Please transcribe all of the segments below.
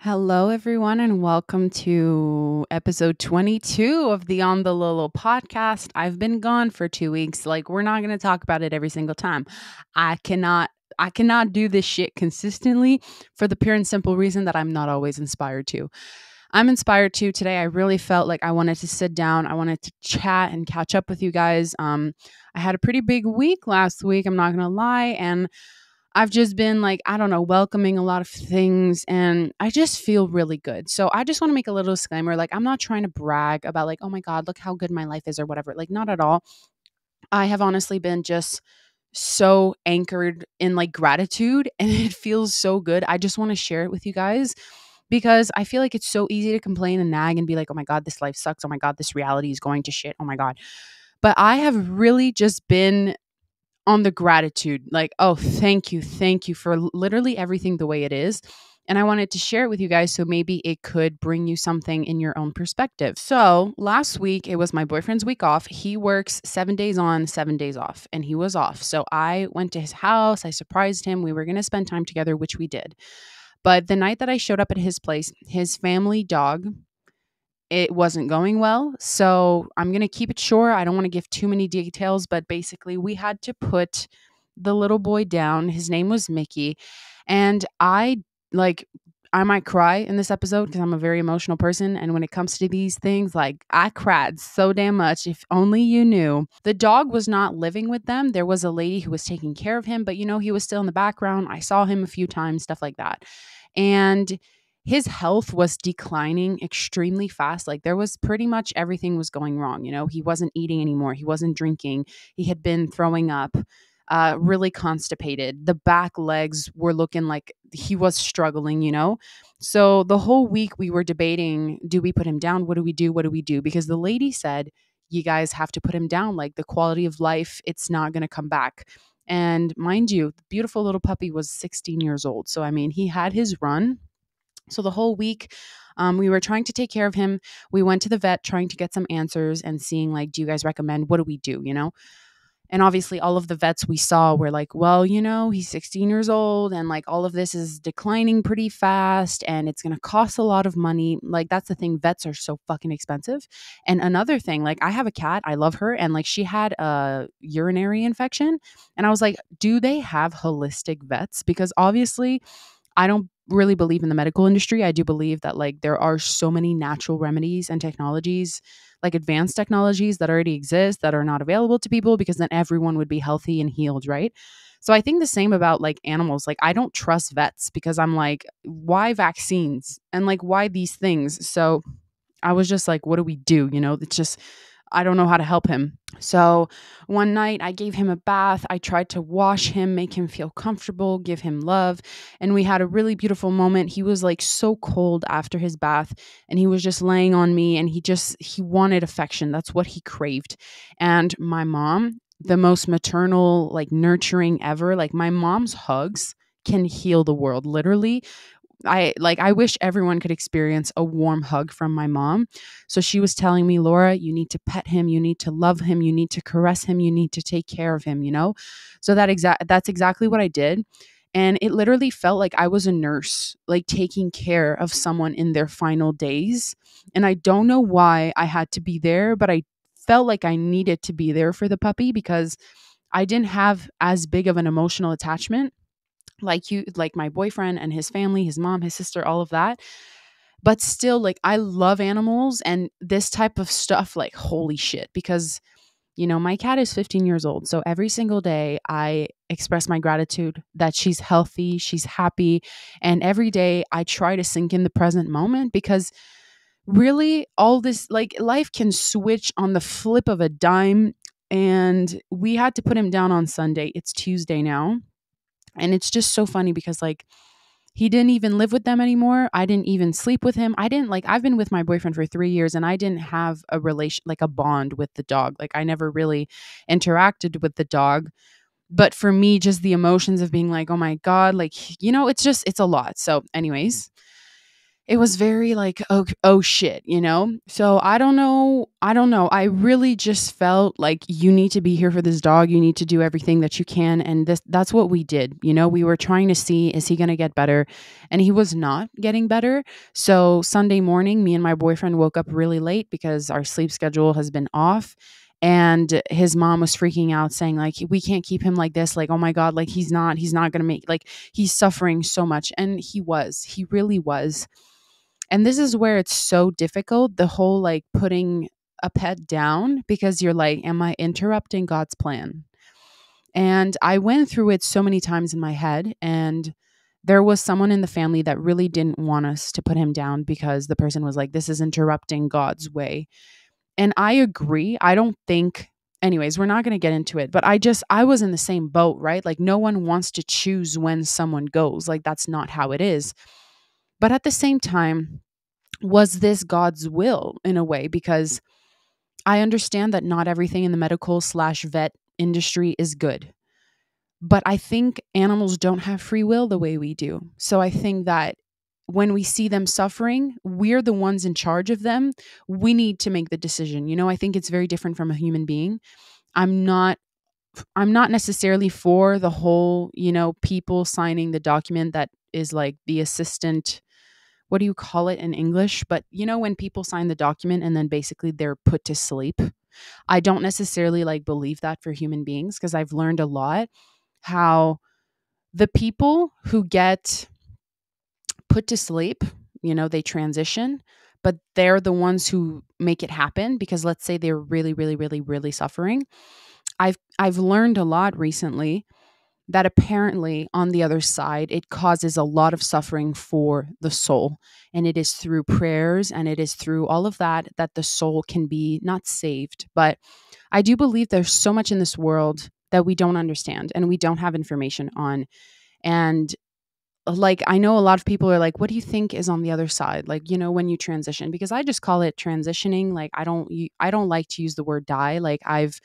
Hello, everyone, and welcome to episode 22 of the OntheLaulau podcast. I've been gone for 2 weeks. We're not going to talk about it every single time. I cannot. I cannot do this shit consistently for the pure and simple reason that I'm not always inspired to. I'm inspired to today. I really felt like I wanted to sit down. I wanted to chat and catch up with you guys. I had a pretty big week last week. I'm not going to lie. And I've just been I don't know, welcoming a lot of things and I just feel really good. So I just want to make a little disclaimer. I'm not trying to brag about oh my God, look how good my life is or whatever. Not at all. I have honestly been just so anchored in gratitude and it feels so good. I just want to share it with you guys because I feel like it's so easy to complain and nag and be like, oh my God, this life sucks. Oh my God, this reality is going to shit. Oh my God. But I have really just been on the gratitude, oh, thank you for literally everything the way it is. And I wanted to share it with you guys so maybe it could bring you something in your own perspective. So last week, it was my boyfriend's week off. He works 7 days on, 7 days off, and he was off. So I went to his house. I surprised him. We were going to spend time together, which we did. But the night that I showed up at his place, his family dog, it wasn't going well. So I'm going to keep it short. I don't want to give too many details, but basically we had to put the little boy down. His name was Mickey. And I might cry in this episode because I'm a very emotional person. And when it comes to these things, I cried so damn much. If only you knew. The dog was not living with them. There was a lady who was taking care of him, but he was still in the background. I saw him a few times, stuff like that. And his health was declining extremely fast. There was pretty much everything was going wrong. He wasn't eating anymore. He wasn't drinking. He had been throwing up, really constipated. The back legs were looking like he was struggling. So the whole week we were debating, do we put him down? What do we do? What do we do? Because the lady said, you guys have to put him down. The quality of life, it's not going to come back. And mind you, the beautiful little puppy was 16 years old. So, I mean, he had his run. So the whole week, we were trying to take care of him. We went to the vet trying to get some answers and seeing do you guys recommend? What do we do? And obviously all of the vets we saw were well, he's 16 years old and all of this is declining pretty fast and it's going to cost a lot of money. That's the thing. Vets are so fucking expensive. And another thing, I have a cat. I love her. And she had a urinary infection. And I was like, do they have holistic vets? Because obviously I don't really believe in the medical industry. I do believe that there are so many natural remedies and technologies, advanced technologies that already exist that are not available to people because then everyone would be healthy and healed, right? So I think the same about animals. I don't trust vets because I'm why vaccines and why these things? So I was just what do we do? It's just I don't know how to help him. So one night I gave him a bath. I tried to wash him, make him feel comfortable, give him love. And we had a really beautiful moment. He was so cold after his bath and he was just laying on me and he wanted affection. That's what he craved. And my mom, the most maternal, nurturing ever, my mom's hugs can heal the world. Literally, I wish everyone could experience a warm hug from my mom. So she was telling me, Laura, you need to pet him, you need to love him, you need to caress him, you need to take care of him. So that's exactly what I did. And it literally felt like I was a nurse, taking care of someone in their final days. And I don't know why I had to be there, but I felt like I needed to be there for the puppy because I didn't have as big of an emotional attachment like my boyfriend and his family, his mom, his sister, all of that. But still, I love animals and this type of stuff, holy shit, because my cat is 15 years old. So every single day I express my gratitude that she's healthy, she's happy. And every day I try to sink in the present moment because really all this, life can switch on the flip of a dime. And we had to put him down on Sunday. It's Tuesday now. And it's just so funny because he didn't even live with them anymore. I didn't even sleep with him. I've been with my boyfriend for 3 years and I didn't have a relation, a bond with the dog. I never really interacted with the dog. But for me, just the emotions of being oh my God, it's a lot. So anyways, it was very like, oh shit, you know? So I don't know. I don't know. I really just felt like you need to be here for this dog. You need to do everything that you can. And that's what we did. You know, we were trying to see, is he going to get better? And he was not getting better. So Sunday morning, me and my boyfriend woke up really late because our sleep schedule has been off. And his mom was freaking out saying like, we can't keep him like this. Like, oh my God, like he's not going to make, like, he's suffering so much. And he really was. And this is where it's so difficult, the whole like putting a pet down, because you're like, am I interrupting God's plan? And I went through it so many times in my head. And there was someone in the family that really didn't want us to put him down because the person was like, this is interrupting God's way. And I agree. I don't think, anyways, we're not going to get into it, but I was in the same boat, right? Like, no one wants to choose when someone goes. Like, that's not how it is. But at the same time, was this God's will in a way? Because I understand that not everything in the medical/vet industry is good. But I think animals don't have free will the way we do. So I think that when we see them suffering, we're the ones in charge of them. We need to make the decision. You know, I think it's very different from a human being. I'm not I'm not necessarily for the whole, people signing the document that is like the assistant, what do you call it in English? But when people sign the document and then basically they're put to sleep. I don't necessarily like believe that for human beings, because I've learned a lot how the people who get put to sleep, they transition, but they're the ones who make it happen, because let's say they're really, really, really, really suffering. I've learned a lot recently that apparently on the other side, it causes a lot of suffering for the soul. And it is through prayers and it is through all of that the soul can be not saved. But I do believe there's so much in this world that we don't understand and we don't have information on. And like, I know a lot of people are like, what do you think is on the other side? Like, when you transition, because I just call it transitioning. Like, I don't like to use the word die. Like, I've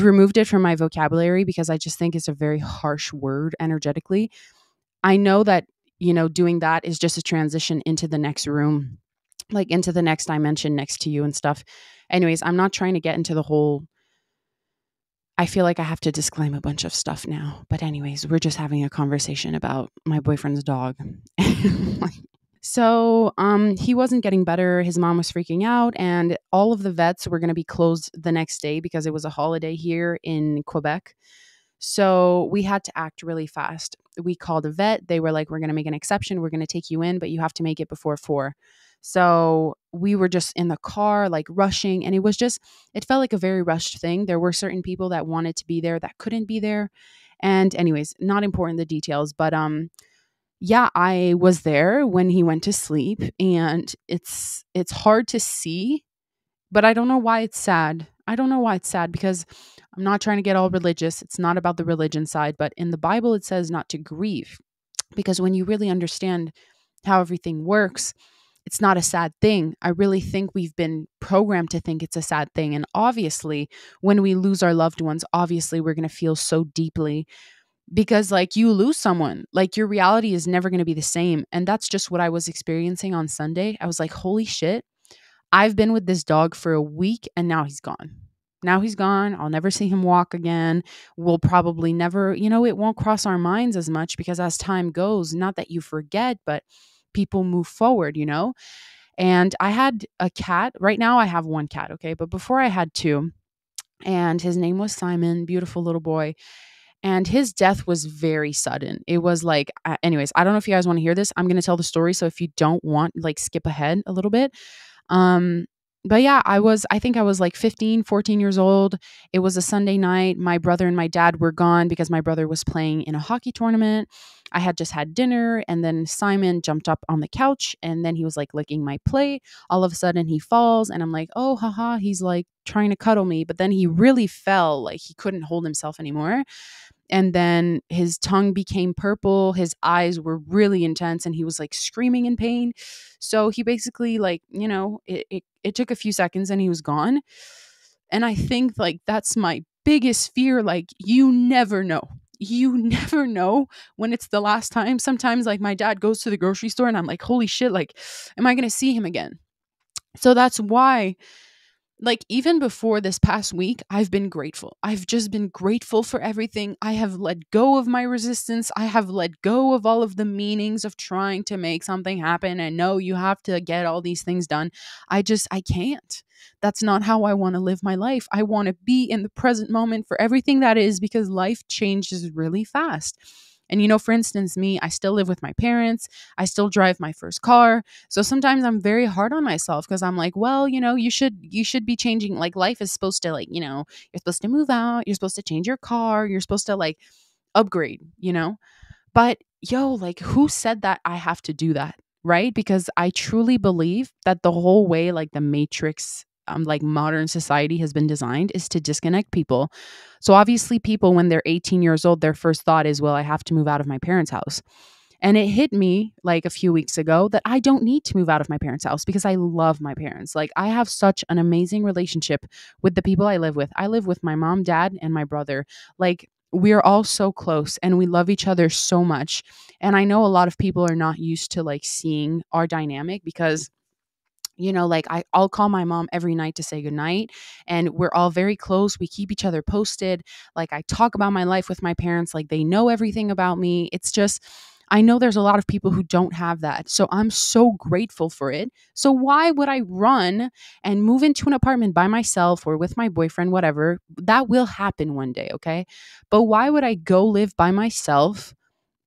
removed it from my vocabulary because I just think it's a very harsh word energetically. I know that, doing that is just a transition into the next room, like into the next dimension next to you and stuff. Anyways, I'm not trying to get into the whole, I feel like I have to disclaim a bunch of stuff now. But anyways, we're just having a conversation about my boyfriend's dog. So he wasn't getting better. His mom was freaking out, and all of the vets were going to be closed the next day because it was a holiday here in Quebec. So we had to act really fast. We called a vet. They were like, we're going to make an exception. We're going to take you in, but you have to make it before 4. So we were just in the car, like rushing. And it felt like a very rushed thing. There were certain people that wanted to be there that couldn't be there. And anyways, not important the details, but yeah, I was there when he went to sleep, and it's hard to see, but I don't know why it's sad. I don't know why it's sad, because I'm not trying to get all religious. It's not about the religion side, but in the Bible it says not to grieve, because when you really understand how everything works, it's not a sad thing. I really think we've been programmed to think it's a sad thing. And obviously, when we lose our loved ones, obviously we're going to feel so deeply, because like, you lose someone, like your reality is never going to be the same. And that's just what I was experiencing on Sunday. I was like, holy shit, I've been with this dog for a week and now he's gone. Now he's gone. I'll never see him walk again. We'll probably never, it won't cross our minds as much, because as time goes, not that you forget, but people move forward, And I had a cat. Right now I have one cat, okay? But before I had 2, and his name was Simon, beautiful little boy. And his death was very sudden. It was like, anyways, I don't know if you guys want to hear this. I'm going to tell the story. So if you don't want, like, skip ahead a little bit. Um, but yeah, I think I was like 15, 14 years old. It was a Sunday night. My brother and my dad were gone because my brother was playing in a hockey tournament. I had just had dinner, and then Simon jumped up on the couch, and then he was like licking my plate. All of a sudden he falls, and I'm like, oh, haha, he's like trying to cuddle me. But then he really fell, like he couldn't hold himself anymore. And then his tongue became purple. His eyes were really intense, and he was like screaming in pain. So he basically, like, it took a few seconds and he was gone. And I think like that's my biggest fear. Like, you never know. you never know when it's the last time. Sometimes like my dad goes to the grocery store and I'm like, holy shit, like, am I going to see him again? So that's why, like, even before this past week, I've been grateful. I've just been grateful for everything. I have let go of my resistance. I have let go of all of the meanings of trying to make something happen and no, you have to get all these things done. I can't. That's not how I want to live my life. I want to be in the present moment for everything that is, because life changes really fast. And, for instance, me, I still live with my parents. I still drive my first car. So sometimes I'm very hard on myself because I'm like, well, you should be changing. Like, life is supposed to, like, you're supposed to move out. You're supposed to change your car. You're supposed to, like, upgrade. But like, who said that I have to do that? Right? Because I truly believe that the whole way, like, the matrix, like, modern society has been designed is to disconnect people. So obviously people, when they're 18 years old, their first thought is, well, I have to move out of my parents' house. And it hit me like a few weeks ago that I don't need to move out of my parents' house because I love my parents. Like, I have such an amazing relationship with the people I live with. I live with my mom, dad, and my brother. Like, we're all so close and we love each other so much. And I know a lot of people are not used to, like, seeing our dynamic because like, I'll call my mom every night to say goodnight, and we're all very close. We keep each other posted. Like, I talk about my life with my parents. Like, they know everything about me. It's just, I know there's a lot of people who don't have that. So I'm so grateful for it. So why would I run and move into an apartment by myself or with my boyfriend, whatever? That will happen one day, okay? But why would I go live by myself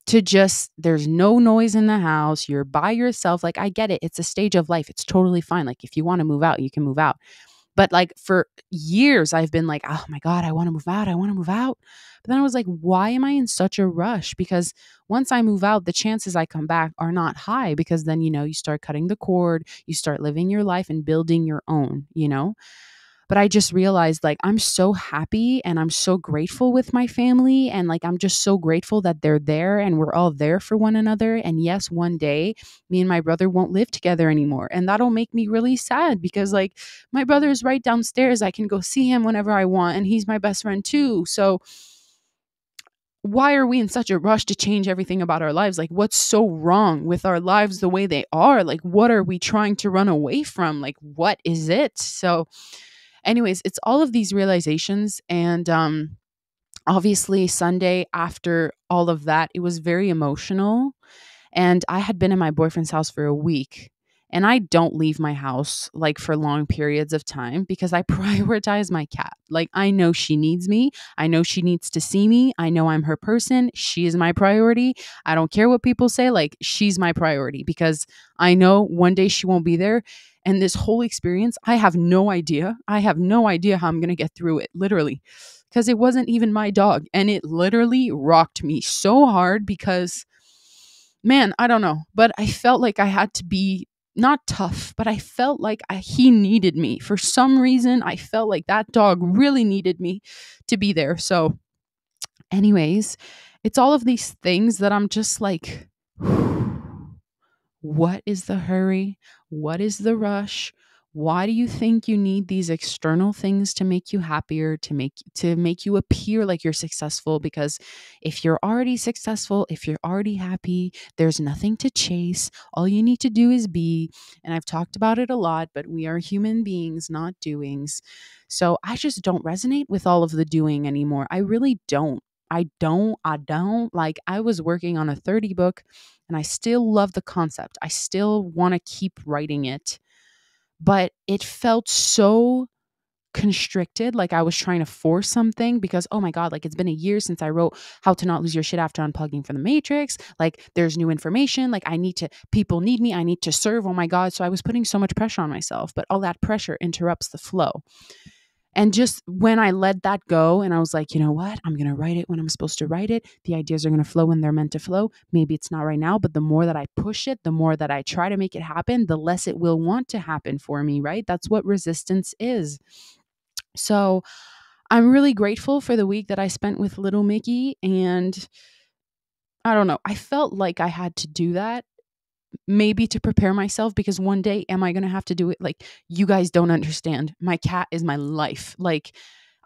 to just, there's no noise in the house, you're by yourself? Like, I get it, it's a stage of life, it's totally fine. Like, if you want to move out, you can move out. But, like, for years I've been like, oh my god, I want to move out, I want to move out. But then I was like, why am I in such a rush? Because once I move out, the chances I come back are not high, because then you start cutting the cord, you start living your life and building your own. But I just realized, like, I'm so happy and I'm so grateful with my family. And, like, I'm just so grateful that they're there and we're all there for one another. And yes, one day me and my brother won't live together anymore. And that'll make me really sad because, like, my brother is right downstairs. I can go see him whenever I want. And he's my best friend too. So why are we in such a rush to change everything about our lives? Like, what's so wrong with our lives the way they are? Like, what are we trying to run away from? Like, what is it? So anyways, it's all of these realizations. And obviously Sunday, after all of that, it was very emotional. And I had been in my boyfriend's house for a week. And I don't leave my house, like, for long periods of time because I prioritize my cat. Like, I know she needs me. I know she needs to see me. I know I'm her person. She is my priority. I don't care what people say. Like, she's my priority because I know one day she won't be there. And this whole experience, I have no idea. I have no idea how I'm going to get through it, literally, because it wasn't even my dog. And it literally rocked me so hard because, man, I don't know. But I felt like I had to be not tough, but I felt like he needed me. For some reason, I felt like that dog really needed me to be there. So anyways, it's all of these things that I'm just like, what is the hurry? What is the rush? Why do you think you need these external things to make you happier, to make you appear like you're successful? Because if you're already successful, if you're already happy, there's nothing to chase. All you need to do is be. And I've talked about it a lot, but we are human beings, not doings. So I just don't resonate with all of the doing anymore. I really don't. I don't. Like, I was working on a 30 book and I still love the concept. I still want to keep writing it. But it felt so constricted, like I was trying to force something because, oh my God, like, it's been a year since I wrote How to Not Lose Your Shit After Unplugging from the Matrix. Like, there's new information. Like, people need me. I need to serve. Oh my God. So I was putting so much pressure on myself, but all that pressure interrupts the flow. And just when I let that go and I was like, you know what? I'm going to write it when I'm supposed to write it. The ideas are going to flow when they're meant to flow. Maybe it's not right now, but the more that I push it, the more that I try to make it happen, the less it will want to happen for me, right? That's what resistance is. So I'm really grateful for the week that I spent with little Mickey. And I don't know, I felt like I had to do that, maybe to prepare myself, because one day am I going to have to do it? Like, you guys don't understand. My cat is my life. Like,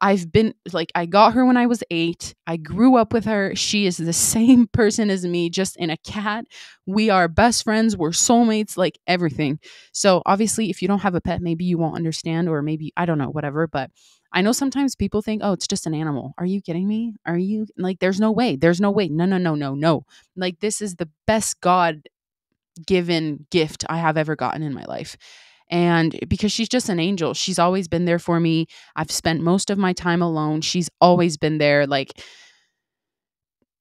I've been like, I got her when I was 8. I grew up with her. She is the same person as me, just in a cat. We are best friends. We're soulmates, like everything. So obviously, if you don't have a pet, maybe you won't understand, or maybe, I don't know, whatever. But I know sometimes people think, oh, it's just an animal. Are you kidding me? Are you like, there's no way. There's no way. No, no, no, no, no. Like, this is the best God given gift I have ever gotten in my life. And because she's just an angel, she's always been there for me. I've spent most of my time alone. She's always been there. Like,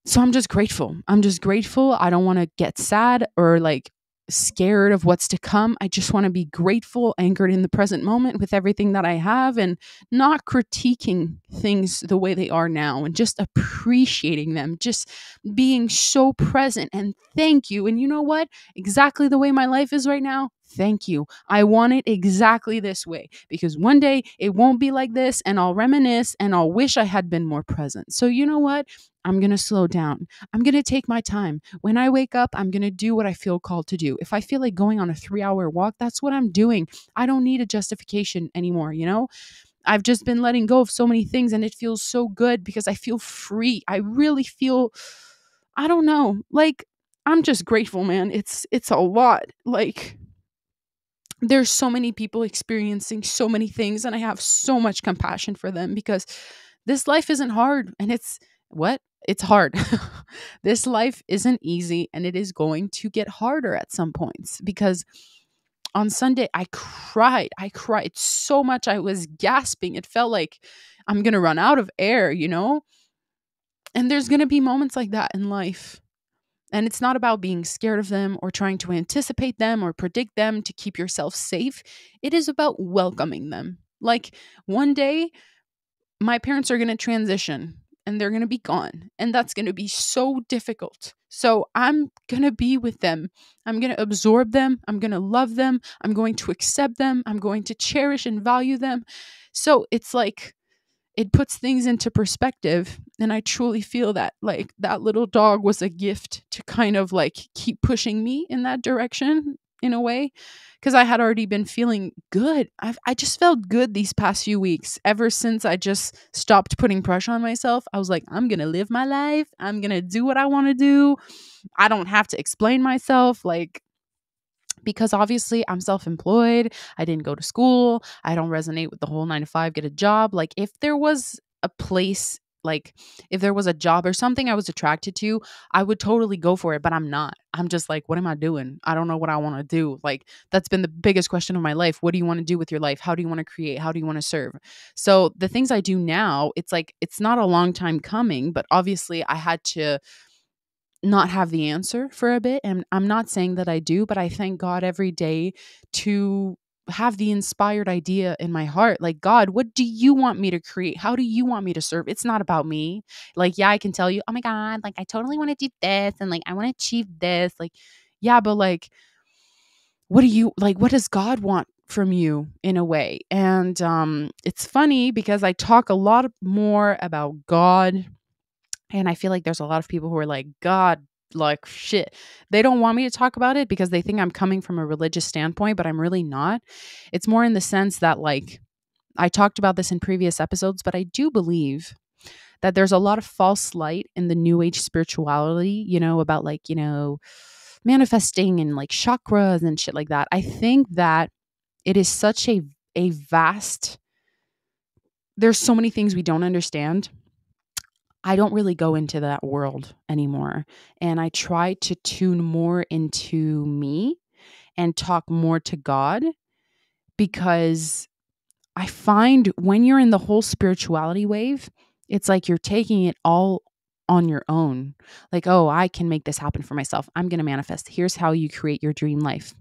so I'm just grateful. I'm just grateful. I don't want to get sad or like scared of what's to come. I just want to be grateful, anchored in the present moment with everything that I have, and not critiquing things the way they are now, and just appreciating them, just being so present. And thank you. And you know what? Exactly the way my life is right now. Thank you. I want it exactly this way, because one day it won't be like this, and I'll reminisce and I'll wish I had been more present. So you know what? I'm going to slow down. I'm going to take my time. When I wake up, I'm going to do what I feel called to do. If I feel like going on a 3-hour walk, that's what I'm doing. I don't need a justification anymore, you know? I've just been letting go of so many things, and it feels so good because I feel free. I really feel, I don't know, like, I'm just grateful, man. It's a lot. Like, there's so many people experiencing so many things, and I have so much compassion for them, because this life isn't hard, and it's hard. This life isn't easy, and it is going to get harder at some points, because on Sunday I cried. I cried so much. I was gasping. It felt like I'm going to run out of air, you know? And there's going to be moments like that in life. And it's not about being scared of them or trying to anticipate them or predict them to keep yourself safe. It is about welcoming them. Like, one day my parents are going to transition and they're going to be gone. And that's going to be so difficult. So I'm going to be with them. I'm going to absorb them. I'm going to love them. I'm going to accept them. I'm going to cherish and value them. So it's like, it puts things into perspective. And I truly feel that, like, that little dog was a gift to kind of like keep pushing me in that direction in a way, because I had already been feeling good. I just felt good these past few weeks. Ever since I just stopped putting pressure on myself, I was like, I'm going to live my life. I'm going to do what I want to do. I don't have to explain myself. Like, because obviously I'm self-employed. I didn't go to school. I don't resonate with the whole 9 to 5, get a job. Like, if there was a place, like if there was a job or something I was attracted to, I would totally go for it, but I'm not. I'm just like, what am I doing? I don't know what I want to do. Like, that's been the biggest question of my life. What do you want to do with your life? How do you want to create? How do you want to serve? So the things I do now, it's like, it's not a long time coming, but obviously I had to not have the answer for a bit. And I'm not saying that I do, but I thank God every day to have the inspired idea in my heart. Like, God, what do you want me to create? How do you want me to serve? It's not about me. Like, yeah, I can tell you, oh my God, like, I totally want to do this, and like, I want to achieve this. Like, yeah, but like, what does God want from you in a way? And it's funny because I talk a lot more about God, and I feel like there's a lot of people who are like, God, like, shit. They don't want me to talk about it because they think I'm coming from a religious standpoint, but I'm really not. It's more in the sense that, like, I talked about this in previous episodes, but I do believe that there's a lot of false light in the new age spirituality, you know, about like, you know, manifesting and like chakras and shit like that. I think that it is such a vast, there's so many things we don't understand. I don't really go into that world anymore. And I try to tune more into me and talk more to God, because I find when you're in the whole spirituality wave, it's like you're taking it all on your own. Like, oh, I can make this happen for myself. I'm going to manifest. Here's how you create your dream life.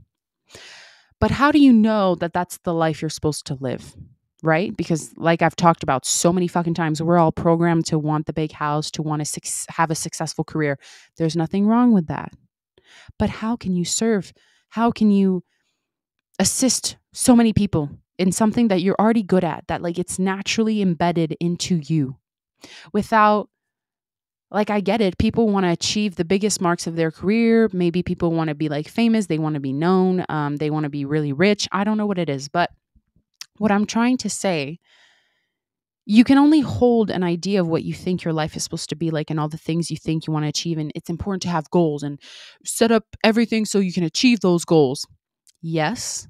But how do you know that that's the life you're supposed to live? Right? Because like I've talked about so many fucking times, we're all programmed to want the big house, to want to have a successful career. There's nothing wrong with that. But how can you serve? How can you assist so many people in something that you're already good at, that like it's naturally embedded into you without, like, I get it. People want to achieve the biggest marks of their career. Maybe people want to be like famous. They want to be known. They want to be really rich. I don't know what it is, but what I'm trying to say, You can only hold an idea of what you think your life is supposed to be like and all the things you think you want to achieve. And it's important to have goals and set up everything so you can achieve those goals. Yes,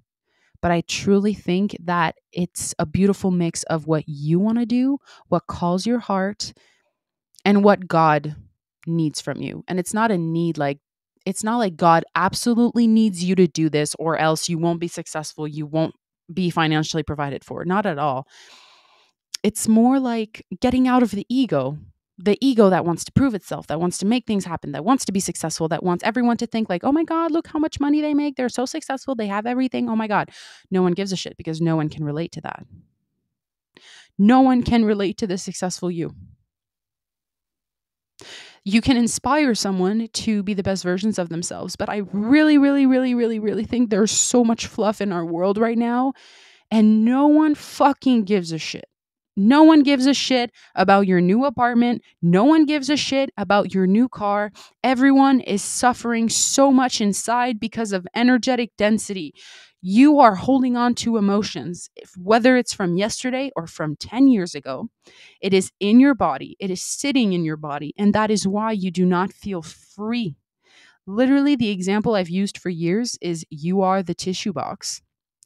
but I truly think that it's a beautiful mix of what you want to do, what calls your heart, and what God needs from you. And it's not a need like, it's not like God absolutely needs you to do this or else you won't be successful, you won't be financially provided for. Not at all. It's more like getting out of the ego that wants to prove itself, that wants to make things happen, that wants to be successful, that wants everyone to think like, oh my God, look how much money they make. They're so successful. They have everything. Oh my God. No one gives a shit because no one can relate to that. No one can relate to the successful you. You can inspire someone to be the best versions of themselves. But I really, really, really, really, really think there's so much fluff in our world right now, and no one fucking gives a shit. No one gives a shit about your new apartment. No one gives a shit about your new car. Everyone is suffering so much inside because of energetic density. You are holding on to emotions, whether it's from yesterday or from 10 years ago. It is in your body. It is sitting in your body. And that is why you do not feel free. Literally, the example I've used for years is you are the tissue box.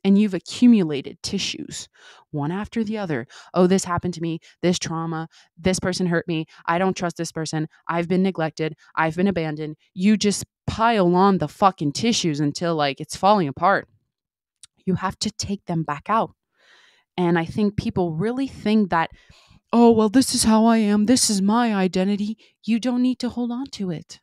And you've accumulated tissues, one after the other. Oh, this happened to me, this trauma, this person hurt me, I don't trust this person, I've been neglected, I've been abandoned. You just pile on the fucking tissues until like it's falling apart. You have to take them back out. And I think people really think that, oh, well, this is how I am, this is my identity. You don't need to hold on to it.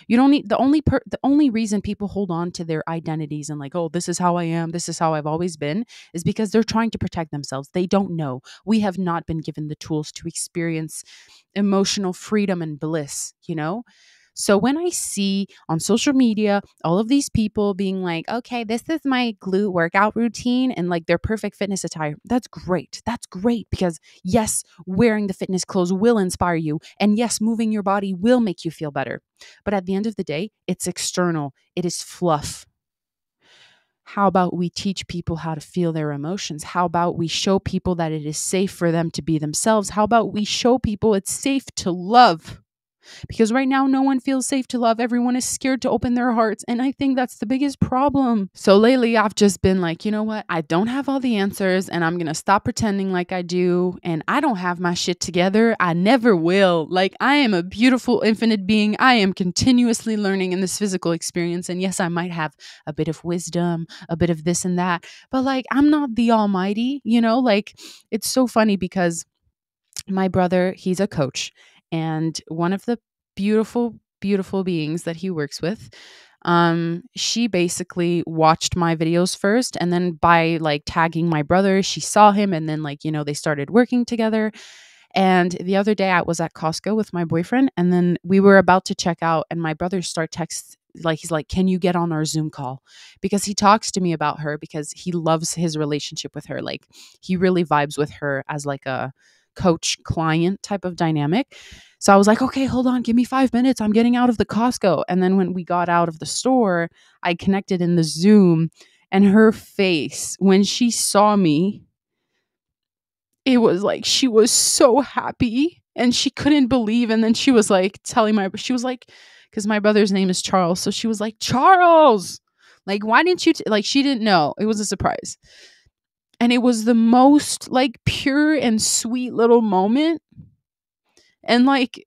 You don't need the only reason people hold on to their identities and like, oh, this is how I am, this is how I've always been, is because they're trying to protect themselves. They don't know. We have not been given the tools to experience emotional freedom and bliss, you know? So when I see on social media all of these people being like, okay, this is my glute workout routine and like their perfect fitness attire, that's great. That's great because yes, wearing the fitness clothes will inspire you. And yes, moving your body will make you feel better. But at the end of the day, it's external. It is fluff. How about we teach people how to feel their emotions? How about we show people that it is safe for them to be themselves? How about we show people it's safe to love? Because right now, no one feels safe to love. Everyone is scared to open their hearts. And I think that's the biggest problem. So lately, I've just been like, you know what? I don't have all the answers and I'm going to stop pretending like I do. And I don't have my shit together. I never will. Like, I am a beautiful, infinite being. I am continuously learning in this physical experience. And yes, I might have a bit of wisdom, a bit of this and that. But like, I'm not the almighty, you know? Like, it's so funny because my brother, he's a coach. And one of the beautiful, beautiful beings that he works with, she basically watched my videos first. And then by like tagging my brother, she saw him. And then like, you know, they started working together. And the other day I was at Costco with my boyfriend. And then we were about to check out. And my brother started he's like, can you get on our Zoom call? Because he talks to me about her because he loves his relationship with her. Like he really vibes with her as like a coach client type of dynamic. So I was like, okay, hold on, give me 5 minutes. I'm getting out of the Costco. And then when we got out of the store, I connected in the Zoom and her face when she saw me, it was like, she was so happy and she couldn't believe. And then she was like she was like, because my brother's name is Charles. So she was like, Charles, like, why didn't you, like, she didn't know. It was a surprise. And it was the most like pure and sweet little moment. And like,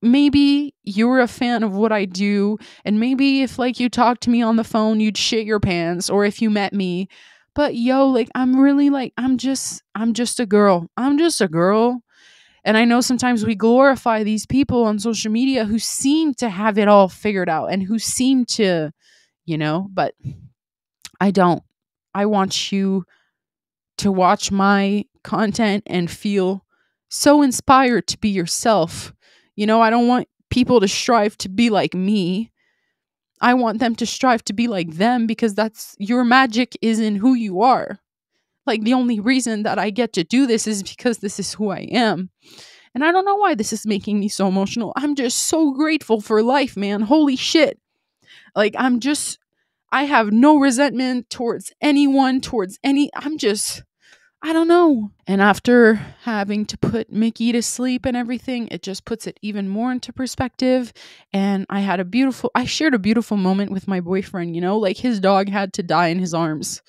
maybe you're a fan of what I do. And maybe if like you talked to me on the phone, you'd shit your pants, or if you met me. But yo, like, I'm really like, I'm just a girl. I'm just a girl. And I know sometimes we glorify these people on social media who seem to have it all figured out and who seem to, you know, but I don't. I want you to watch my content and feel so inspired to be yourself. You know, I don't want people to strive to be like me. I want them to strive to be like them because that's your magic is in who you are. Like the only reason that I get to do this is because this is who I am. And I don't know why this is making me so emotional. I'm just so grateful for life, man. Holy shit. Like I have no resentment towards anyone, I'm just I don't know. And after having to put Mickey to sleep and everything, it just puts it even more into perspective. And I shared a beautiful moment with my boyfriend, like his dog had to die in his arms.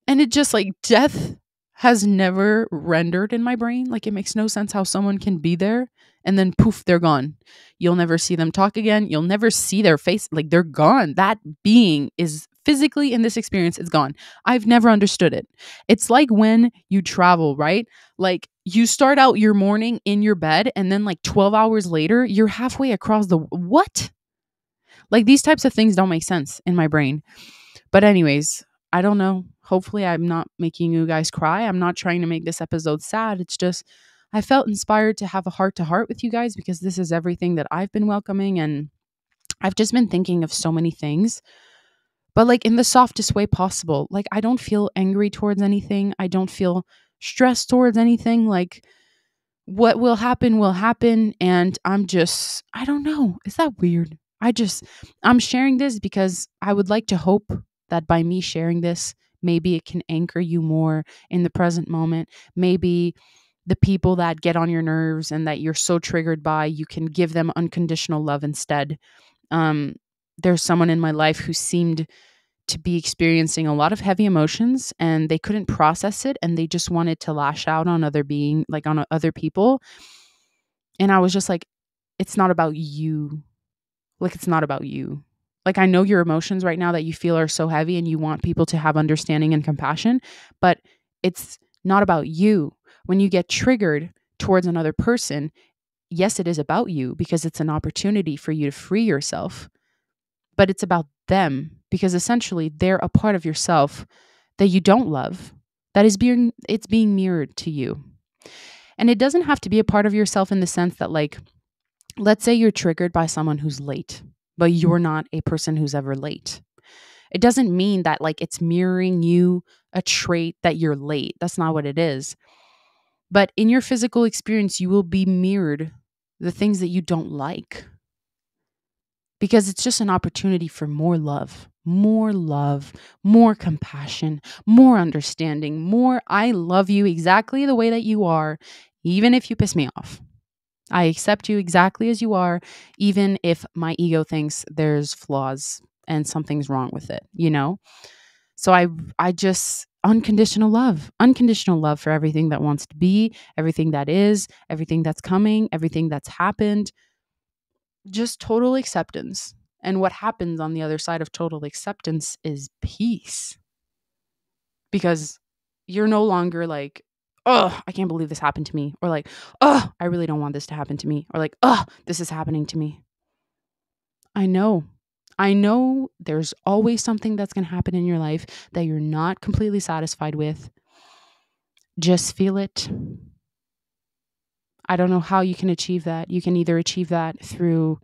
And it just like death has never rendered in my brain. Like it makes no sense how someone can be there and then poof, they're gone. You'll never see them talk again. You'll never see their face. Like they're gone. That being is physically in this experience, it's gone. I've never understood it. It's like when you travel, right? Like you start out your morning in your bed and then like 12 hours later, you're halfway across the what? Like these types of things don't make sense in my brain. But anyways, I don't know. Hopefully I'm not making you guys cry. I'm not trying to make this episode sad. It's just I felt inspired to have a heart to heart with you guys because this is everything that I've been welcoming, and I've just been thinking of so many things, but like in the softest way possible. Like I don't feel angry towards anything. I don't feel stressed towards anything. Like what will happen, and I don't know. Is that weird? I'm sharing this because I would like to hope that by me sharing this, maybe it can anchor you more in the present moment. Maybe the people that get on your nerves and that you're so triggered by, you can give them unconditional love instead. Um, there's someone in my life who seemed to be experiencing a lot of heavy emotions and they couldn't process it and they just wanted to lash out on on other people. And I was just like, it's not about you. Like, it's not about you. Like, I know your emotions right now that you feel are so heavy and you want people to have understanding and compassion, but it's not about you. When you get triggered towards another person, yes, it is about you because it's an opportunity for you to free yourself, but it's about them because essentially they're a part of yourself that you don't love, it's being mirrored to you. And it doesn't have to be a part of yourself in the sense that, like, let's say you're triggered by someone who's late, but you're not a person who's ever late. It doesn't mean that like it's mirroring you a trait that you're late. That's not what it is. But in your physical experience, you will be mirrored the things that you don't like because it's just an opportunity for more love, more compassion, more understanding, more I love you exactly the way that you are, even if you piss me off. I accept you exactly as you are, even if my ego thinks there's flaws and something's wrong with it, So I just unconditional love for everything that wants to be, everything that is, everything that's coming, everything that's happened. Just total acceptance. And what happens on the other side of total acceptance is peace. Because you're no longer like, oh, I can't believe this happened to me. Or like, oh, I really don't want this to happen to me. Or like, oh, this is happening to me. I know there's always something that's going to happen in your life that you're not completely satisfied with. Just feel it. I don't know how you can achieve that. You can either achieve that through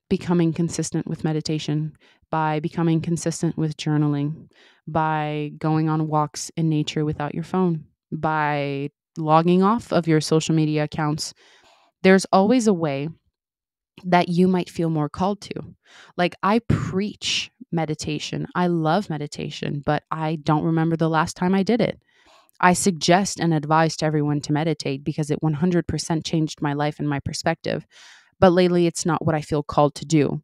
becoming consistent with meditation, by becoming consistent with journaling, by going on walks in nature without your phone, by logging off of your social media accounts. There's always a way that you might feel more called to. Like I preach meditation. I love meditation, but I don't remember the last time I did it. I suggest and advise to everyone to meditate because it 100% changed my life and my perspective. But lately, it's not what I feel called to do.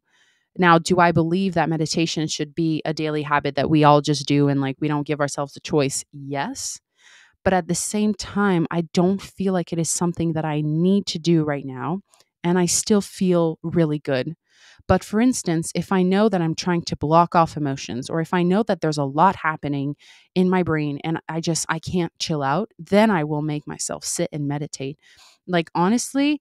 Now, do I believe that meditation should be a daily habit that we all just do and like we don't give ourselves a choice? Yes. But at the same time, I don't feel like it is something that I need to do right now. And I still feel really good. But for instance, if I know that I'm trying to block off emotions, or if I know that there's a lot happening in my brain and I can't chill out, then I will make myself sit and meditate. Like honestly,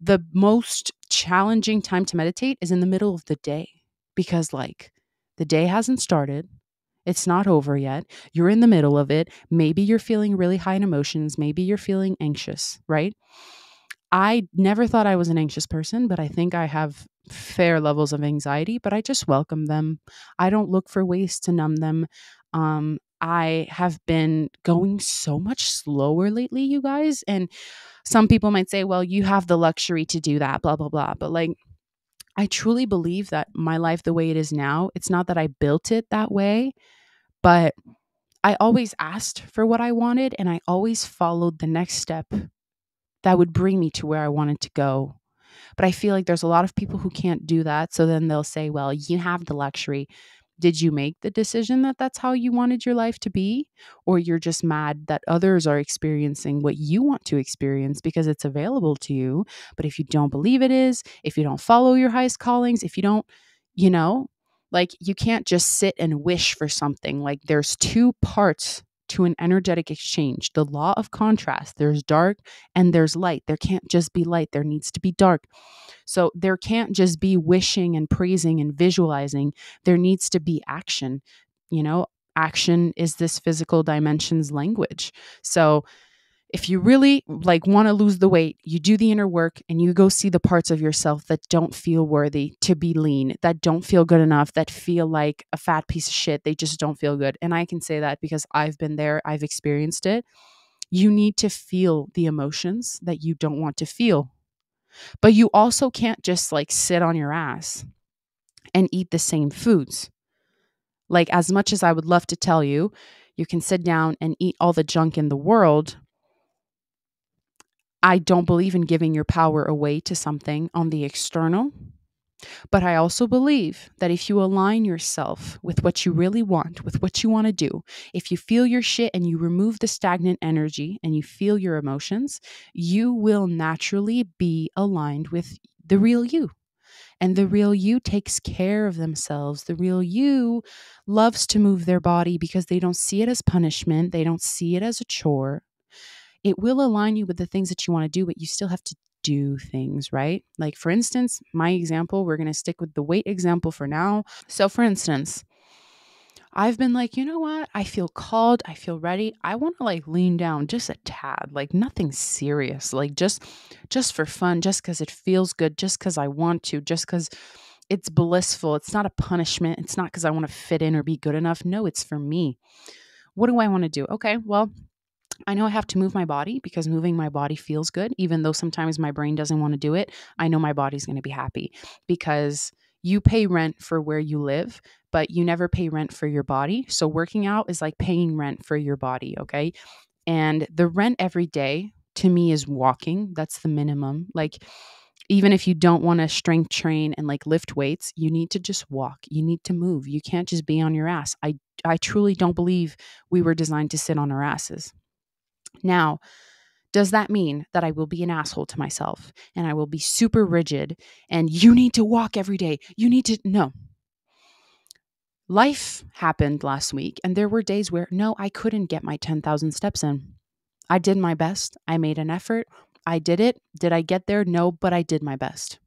the most challenging time to meditate is in the middle of the day because like the day hasn't started. It's not over yet. You're in the middle of it. Maybe you're feeling really high in emotions. Maybe you're feeling anxious, right? I never thought I was an anxious person, but I think I have fair levels of anxiety, but I just welcome them. I don't look for ways to numb them. I have been going so much slower lately, you guys. And some people might say, well, you have the luxury to do that, blah, blah, blah. But like, I truly believe that my life the way it is now, it's not that I built it that way, but I always asked for what I wanted, and I always followed the next step that would bring me to where I wanted to go. But I feel like there's a lot of people who can't do that. So then they'll say, well, you have the luxury. Did you make the decision that that's how you wanted your life to be? Or you're just mad that others are experiencing what you want to experience because it's available to you. But if you don't believe it is, if you don't follow your highest callings, if you don't, you know, like you can't just sit and wish for something. Like there's two parts to an energetic exchange, the law of contrast. There's dark and there's light. There can't just be light, there needs to be dark. So there can't just be wishing and praising and visualizing. There needs to be action. Action is this physical dimension's language. So if you really want to lose the weight, you do the inner work and you go see the parts of yourself that don't feel worthy to be lean, that don't feel good enough, that feel like a fat piece of shit. They just don't feel good. And I can say that because I've been there, I've experienced it. You need to feel the emotions that you don't want to feel. But you also can't just sit on your ass and eat the same foods. As much as I would love to tell you, you can sit down and eat all the junk in the world. I don't believe in giving your power away to something on the external. But I also believe that if you align yourself with what you really want, with what you want to do, if you feel your shit and you remove the stagnant energy and you feel your emotions, you will naturally be aligned with the real you. And the real you takes care of themselves. The real you loves to move their body because they don't see it as punishment. They don't see it as a chore. It will align you with the things that you want to do, but you still have to do things, right? Like, for instance, my example, we're going to stick with the weight example for now. So, for instance, I've been you know what? I feel called. I feel ready. I want to lean down just a tad, nothing serious, just for fun, just because it feels good, just because I want to, just because it's blissful. It's not a punishment. It's not because I want to fit in or be good enough. No, it's for me. What do I want to do? Okay, well, I know I have to move my body because moving my body feels good. Even though sometimes my brain doesn't want to do it, I know my body's going to be happy because you pay rent for where you live, but you never pay rent for your body. So working out is like paying rent for your body, okay? And the rent every day to me is walking. That's the minimum. Even if you don't want to strength train and lift weights, you need to just walk. You need to move. You can't just be on your ass. I truly don't believe we were designed to sit on our asses. Now, does that mean that I will be an asshole to myself and I will be super rigid and you need to walk every day? No. Life happened last week and there were days where, no, I couldn't get my 10,000 steps in. I did my best. I made an effort. I did it. Did I get there? No, but I did my best.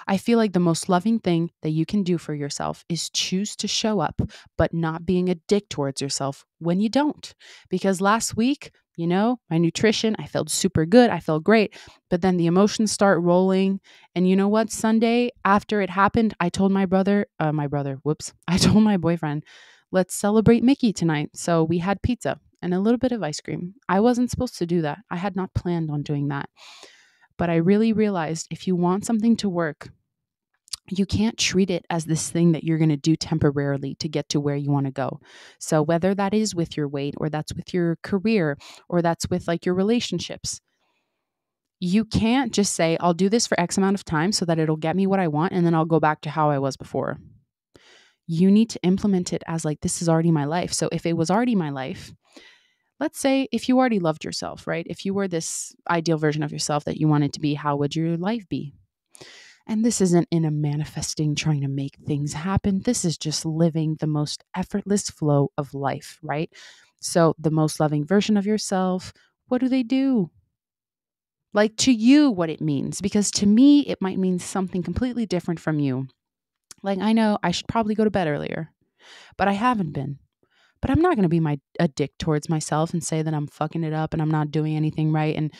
I feel like the most loving thing that you can do for yourself is choose to show up, but not being a dick towards yourself when you don't. Because last week, my nutrition, I felt super good. I felt great. But then the emotions start rolling. And you know what? Sunday, after it happened, I told I told my boyfriend, let's celebrate Mickey tonight. So we had pizza and a little bit of ice cream. I wasn't supposed to do that. I had not planned on doing that. But I really realized if you want something to work, you can't treat it as this thing that you're going to do temporarily to get to where you want to go. So whether that is with your weight or that's with your career or that's with your relationships, you can't just say, I'll do this for X amount of time so that it'll get me what I want and then I'll go back to how I was before. You need to implement it as this is already my life. So if it was already my life, let's say if you already loved yourself, right? If you were this ideal version of yourself that you wanted to be, how would your life be? And this isn't in a manifesting, trying to make things happen. This is just living the most effortless flow of life, right? So the most loving version of yourself, what do they do? To you, what it means, because to me, it might mean something completely different from you. I know I should probably go to bed earlier, but I haven't been. But I'm not going to be a dick towards myself and say that I'm fucking it up and I'm not doing anything right. And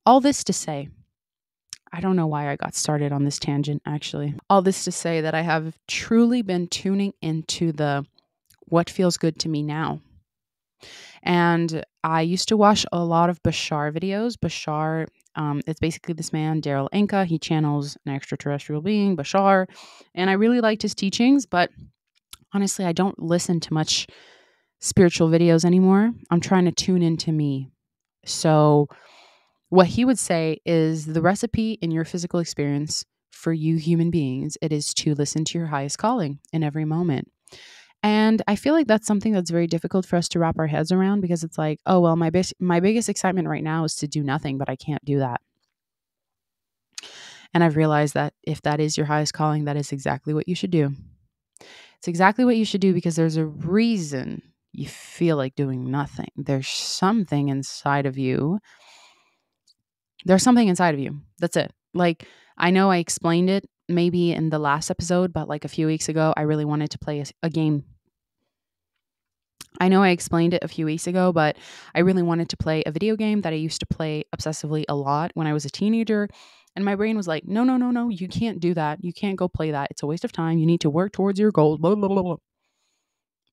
all this to say, I don't know why I got started on this tangent, actually. All this to say that I have truly been tuning into the what feels good to me now. And I used to watch a lot of Bashar videos. Bashar, it's basically this man, Daryl Anka. He channels an extraterrestrial being, Bashar. And I really liked his teachings, but honestly, I don't listen to much spiritual videos anymore. I'm trying to tune into me. So what he would say is the recipe in your physical experience for you human beings, it is to listen to your highest calling in every moment. And I feel like that's something that's very difficult for us to wrap our heads around, because it's like, oh, well, my biggest excitement right now is to do nothing, but I can't do that. And I've realized that if that is your highest calling, that is exactly what you should do. It's exactly what you should do, because there's a reason you feel like doing nothing. There's something inside of you. There's something inside of you. That's it. Like, I know I explained it maybe in the last episode, but like a few weeks ago, I really wanted to play a game. I know I explained it a few weeks ago, but I really wanted to play a video game that I used to play obsessively a lot when I was a teenager. And my brain was like, no, no, no, no, you can't do that. You can't go play that. It's a waste of time. You need to work towards your goals. Blah, blah, blah, blah.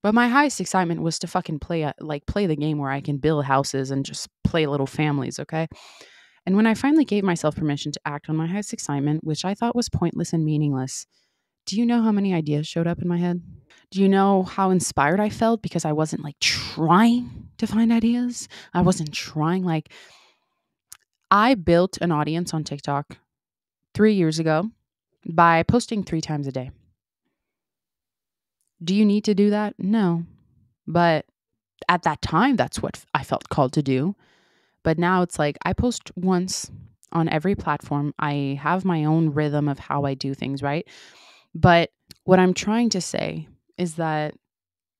But my highest excitement was to fucking play the game where I can build houses and just play little families, okay? And when I finally gave myself permission to act on my highest excitement, which I thought was pointless and meaningless, do you know how many ideas showed up in my head? Do you know how inspired I felt, because I wasn't like trying to find ideas? I wasn't trying. Like, I built an audience on TikTok 3 years ago by posting 3 times a day. Do you need to do that? No. But at that time, that's what I felt called to do. But now it's like I post once on every platform. I have my own rhythm of how I do things, right? But what I'm trying to say is that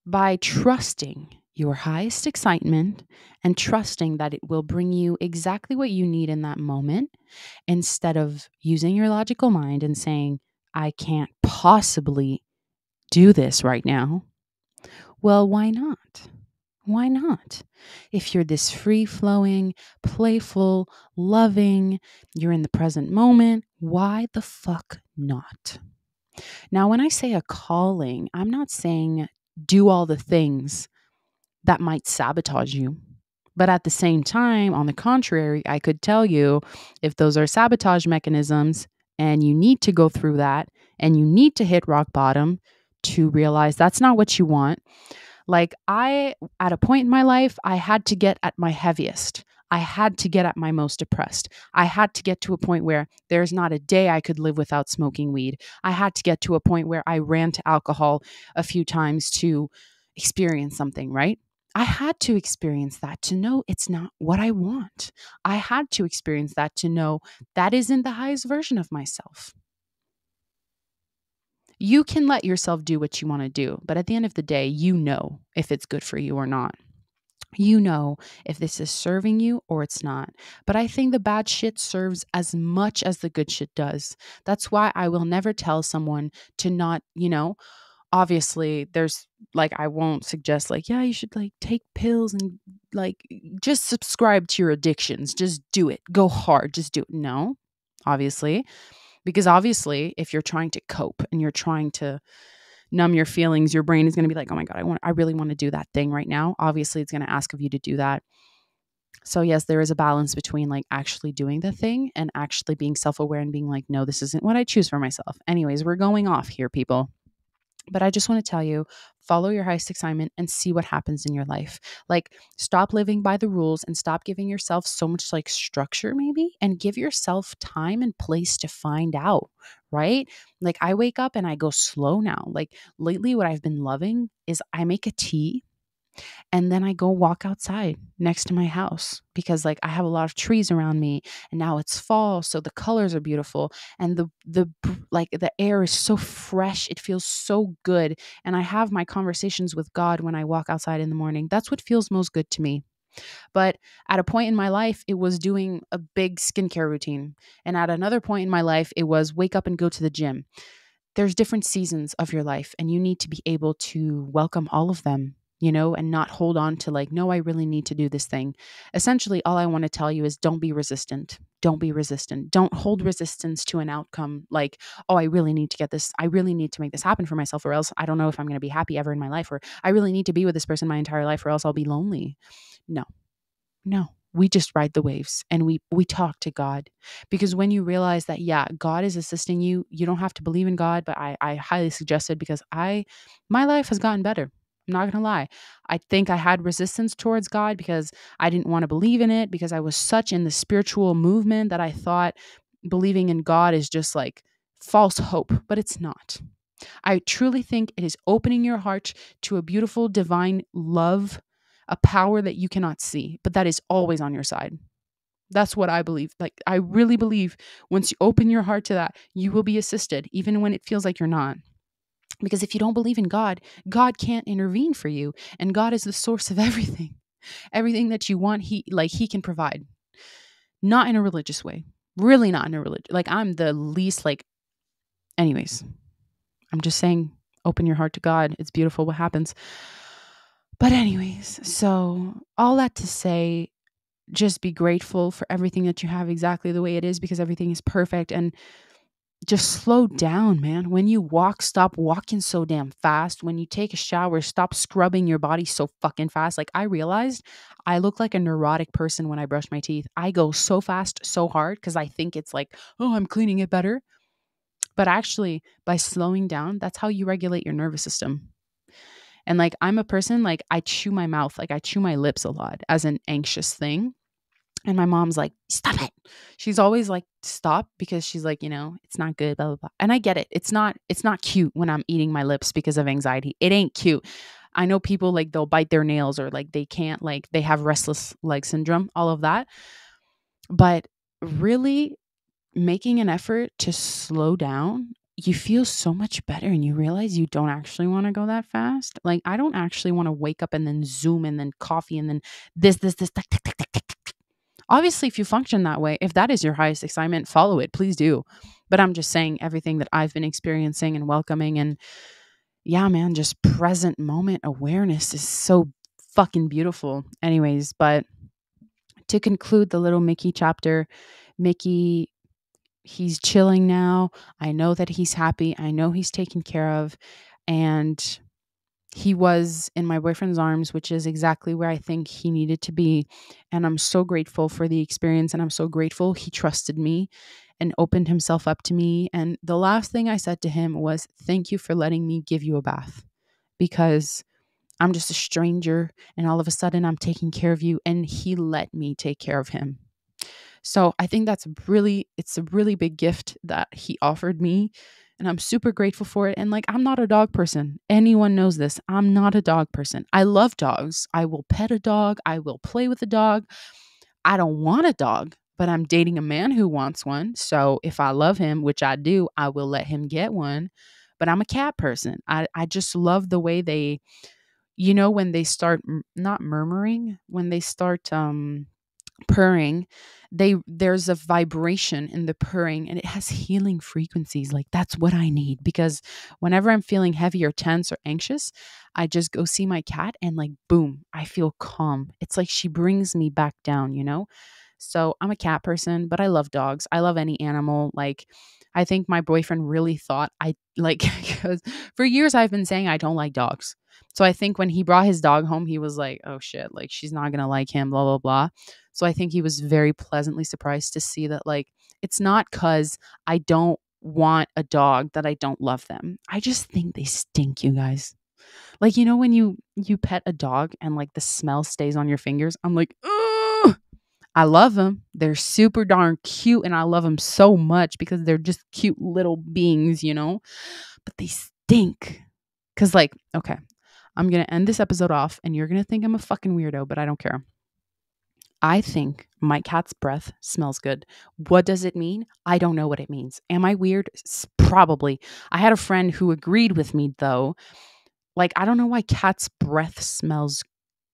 by trusting your highest excitement and trusting that it will bring you exactly what you need in that moment, instead of using your logical mind and saying, I can't possibly do this right now. Well, why not? Why not? If you're this free flowing, playful, loving, you're in the present moment, why the fuck not? Now, when I say a calling, I'm not saying do all the things that might sabotage you. But at the same time, on the contrary, I could tell you, if those are sabotage mechanisms and you need to go through that and you need to hit rock bottom to realize that's not what you want. Like, at a point in my life, I had to get at my heaviest. I had to get at my most depressed. I had to get to a point where there's not a day I could live without smoking weed. I had to get to a point where I ran to alcohol a few times to experience something, right? I had to experience that to know it's not what I want. I had to experience that to know that isn't the highest version of myself. You can let yourself do what you want to do, but at the end of the day, you know if it's good for you or not. You know if this is serving you or it's not. But I think the bad shit serves as much as the good shit does. That's why I will never tell someone to not, obviously there's like, I won't suggest like, yeah, you should like take pills and like just subscribe to your addictions. Just do it. Go hard. Just do it. No, obviously. Because obviously, if you're trying to cope and you're trying to numb your feelings, your brain is going to be like, oh my God, I really want to do that thing right now. Obviously, it's going to ask of you to do that. So yes, there is a balance between like actually doing the thing and actually being self-aware and being like, no, this isn't what I choose for myself. Anyways, we're going off here, people. But I just want to tell you, follow your highest excitement and see what happens in your life. Like, stop living by the rules and stop giving yourself so much like structure, maybe, and give yourself time and place to find out, right? Like, I wake up and I go slow now. Like, lately, what I've been loving is I make a tea and then I go walk outside next to my house, because like I have a lot of trees around me and now it's fall. So the colors are beautiful and the air is so fresh. It feels so good. And I have my conversations with God when I walk outside in the morning. That's what feels most good to me. But at a point in my life, it was doing a big skincare routine. And at another point in my life, it was wake up and go to the gym. There's different seasons of your life and you need to be able to welcome all of them, and not hold on to like, no, I really need to do this thing. Essentially, all I want to tell you is don't be resistant. Don't be resistant. Don't hold resistance to an outcome like, oh, I really need to get this. I really need to make this happen for myself, or else I don't know if I'm going to be happy ever in my life, or I really need to be with this person my entire life, or else I'll be lonely. No, no. We just ride the waves and we talk to God, because when you realize that, yeah, God is assisting you, you don't have to believe in God, but I highly suggest it, because my life has gotten better. I'm not going to lie. I think I had resistance towards God because I didn't want to believe in it, because I was such in the spiritual movement that I thought believing in God is just like false hope, but it's not. I truly think it is opening your heart to a beautiful divine love, a power that you cannot see, but that is always on your side. That's what I believe. Like, I really believe once you open your heart to that, you will be assisted, even when it feels like you're not. Because if you don't believe in God, God can't intervene for you. And God is the source of everything. Everything that you want, he can provide. Not in a religious way. Really not in a religious. Like, I'm the least like, anyways, I'm just saying, open your heart to God. It's beautiful what happens. But anyways, so all that to say, just be grateful for everything that you have exactly the way it is, because everything is perfect. And just slow down, man. When you walk, stop walking so damn fast. When you take a shower, stop scrubbing your body so fucking fast. Like, I realized I look like a neurotic person when I brush my teeth. I go so fast, so hard, because I think it's like, oh, I'm cleaning it better. But actually, by slowing down, that's how you regulate your nervous system. And like, I'm a person, like, I chew my mouth, like I chew my lips a lot as an anxious thing. And my mom's like, stop it. She's always like, stop, because she's like, it's not good, blah, blah, blah. And I get it. It's not cute when I'm eating my lips because of anxiety. It ain't cute. I know people, like, they'll bite their nails, or like they can't, like, they have restless leg syndrome, all of that. But really making an effort to slow down, you feel so much better, and you realize you don't actually want to go that fast. Like, I don't actually want to wake up and then Zoom and then coffee and then this, tick, tick, tick, tick, tick, tick. Obviously, if you function that way, if that is your highest excitement, follow it, please do. But I'm just saying everything that I've been experiencing and welcoming, and yeah, man, just present moment awareness is so fucking beautiful. Anyways, but to conclude the little Mickey chapter, Mickey, he's chilling now. I know that he's happy. I know he's taken care of. And he was in my boyfriend's arms, which is exactly where I think he needed to be. And I'm so grateful for the experience. And I'm so grateful he trusted me and opened himself up to me. And the last thing I said to him was, thank you for letting me give you a bath, because I'm just a stranger. And all of a sudden I'm taking care of you. And he let me take care of him. So I think it's a really big gift that he offered me, and I'm super grateful for it. And like, I'm not a dog person. Anyone knows this. I'm not a dog person. I love dogs. I will pet a dog. I will play with a dog. I don't want a dog, but I'm dating a man who wants one. So if I love him, which I do, I will let him get one. But I'm a cat person. I just love the way they, when they start not murmuring, when they start purring, there's a vibration in the purring, and it has healing frequencies. Like, that's what I need, because whenever I'm feeling heavy or tense or anxious, I just go see my cat, and like, boom, I feel calm. It's like she brings me back down. So I'm a cat person, but I love dogs. I love any animal. Like, I think my boyfriend really thought I like, because for years I've been saying I don't like dogs. So I think when he brought his dog home, he was like, oh shit, like, she's not going to like him, blah, blah, blah. So I think he was very pleasantly surprised to see that, like, it's not because I don't want a dog that I don't love them. I just think they stink, you guys. Like, when you pet a dog and like the smell stays on your fingers, I'm like, ugh. I love them. They're super darn cute, and I love them so much because they're just cute little beings. But they stink. Cause like, okay, I'm gonna end this episode off, and you're gonna think I'm a fucking weirdo, but I don't care. I think my cat's breath smells good. What does it mean? I don't know what it means. Am I weird? Probably. I had a friend who agreed with me, though. Like, I don't know why cat's breath smells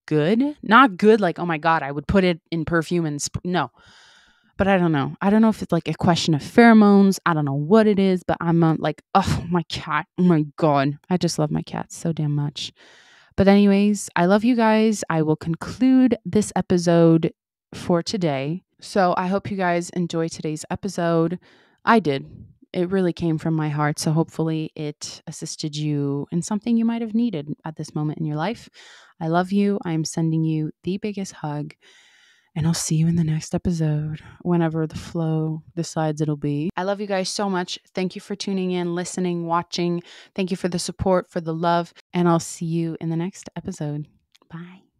good. Not good like, oh my God, I would put it in perfume and no. But I don't know. I don't know if it's like a question of pheromones. I don't know what it is, but I'm like, oh, my cat. Oh my God. I just love my cat so damn much. But anyways, I love you guys. I will conclude this episode for today. So I hope you guys enjoy today's episode. I did. It really came from my heart. So hopefully it assisted you in something you might have needed at this moment in your life. I love you. I'm sending you the biggest hug. And I'll see you in the next episode, whenever the flow decides it'll be. I love you guys so much. Thank you for tuning in, listening, watching. Thank you for the support, for the love. And I'll see you in the next episode. Bye.